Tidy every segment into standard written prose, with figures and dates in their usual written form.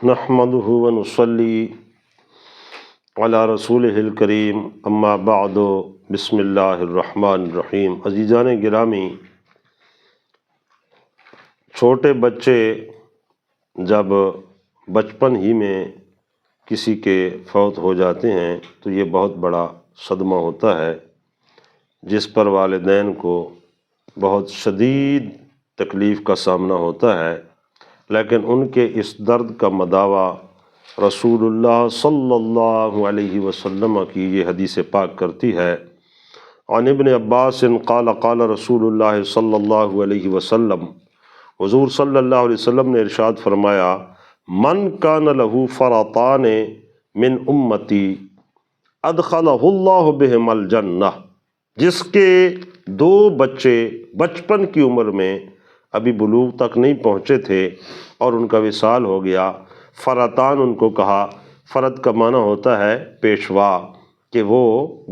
نحمده ونصلي علی رسولہ الکریم اما بعد بسم اللہ الرحمن الرحیم۔ عزیزان گرامی، چھوٹے بچے جب بچپن ہی میں کسی کے فوت ہو جاتے ہیں تو یہ بہت بڑا صدمہ ہوتا ہے، جس پر والدین کو بہت شدید تکلیف کا سامنا ہوتا ہے، لیکن ان کے اس درد کا مداوع رسول اللہ صلی اللہ علیہ وسلم کی یہ حدیث پاک کرتی ہے۔ عن ابن عباس قال قال رسول اللہ صلی اللہ علیہ وسلم، حضور صلی اللہ علیہ وسلم نے ارشاد فرمایا، من کان لہ فرطان من امتی ادخلہ اللہ بہم الجنہ، جس کے دو بچے بچپن کی عمر میں ابھی بلوغ تک نہیں پہنچے تھے اور ان کا وصال ہو گیا۔ فرطان ان کو کہا، فرد کا معنی ہوتا ہے پیشوا، کہ وہ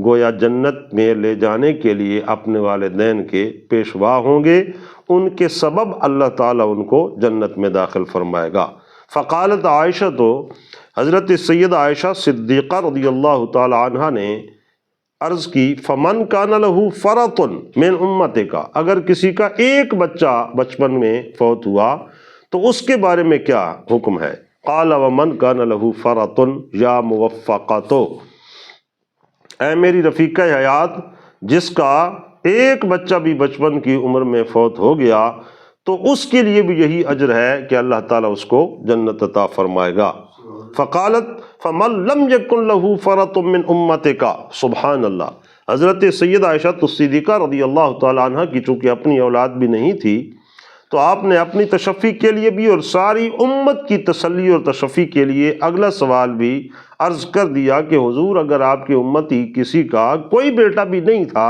گویا جنت میں لے جانے کے لیے اپنے والدین کے پیشوا ہوں گے، ان کے سبب اللہ تعالیٰ ان کو جنت میں داخل فرمائے گا۔ فقالت عائشہ، تو حضرت سید عائشہ صدیقہ رضی اللہ تعالی عنہ نے عرض کی، فمن کان لہ فرط من امتک، اگر کسی کا ایک بچہ بچپن میں فوت ہوا تو اس کے بارے میں کیا حکم ہے؟ قال ومن کان لہ فرط یا موفقۃ، اے میری رفیقہ حیات، جس کا ایک بچہ بھی بچپن کی عمر میں فوت ہو گیا تو اس کے لیے بھی یہی اجر ہے کہ اللہ تعالیٰ اس کو جنت عطا فرمائے گا۔ فقالت فمن لم یکن لہ فرط من امتک، سبحان اللہ، حضرت سید عائشہ صدیقہ رضی اللہ تعالی عنہ کی چونکہ اپنی اولاد بھی نہیں تھی تو آپ نے اپنی تشفی کے لیے بھی اور ساری امت کی تسلی اور تشفی کے لیے اگلا سوال بھی عرض کر دیا کہ حضور، اگر آپ کی امتی کسی کا کوئی بیٹا بھی نہیں تھا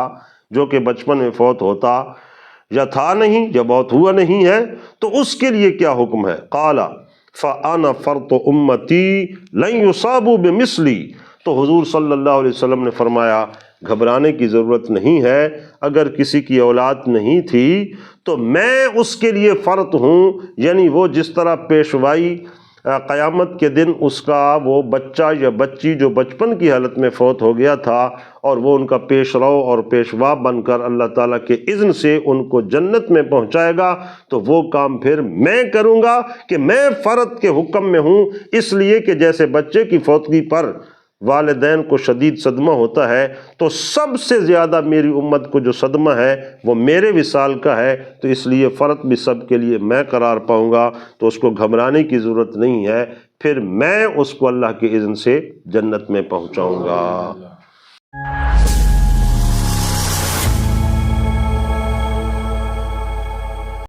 جو کہ بچپن میں فوت ہوتا یا تھا نہیں یا بہت ہوا نہیں ہے تو اس کے لیے کیا حکم ہے؟ قال فانا فرط امتی لن یصابوا بمثلی، تو حضور صلی اللہ علیہ وسلم نے فرمایا، گھبرانے کی ضرورت نہیں ہے، اگر کسی کی اولاد نہیں تھی تو میں اس کے لیے فرط ہوں، یعنی وہ جس طرح پیشوائی قیامت کے دن اس کا وہ بچہ یا بچی جو بچپن کی حالت میں فوت ہو گیا تھا اور وہ ان کا پیش رو اور پیشوا بن کر اللہ تعالیٰ کے اذن سے ان کو جنت میں پہنچائے گا، تو وہ کام پھر میں کروں گا کہ میں فرط کے حکم میں ہوں، اس لیے کہ جیسے بچے کی فوتگی پر والدین کو شدید صدمہ ہوتا ہے تو سب سے زیادہ میری امت کو جو صدمہ ہے وہ میرے وصال کا ہے، تو اس لیے فرط بھی سب کے لیے میں قرار پاؤں گا، تو اس کو گھبرانے کی ضرورت نہیں ہے، پھر میں اس کو اللہ کے اذن سے جنت میں پہنچاؤں گا۔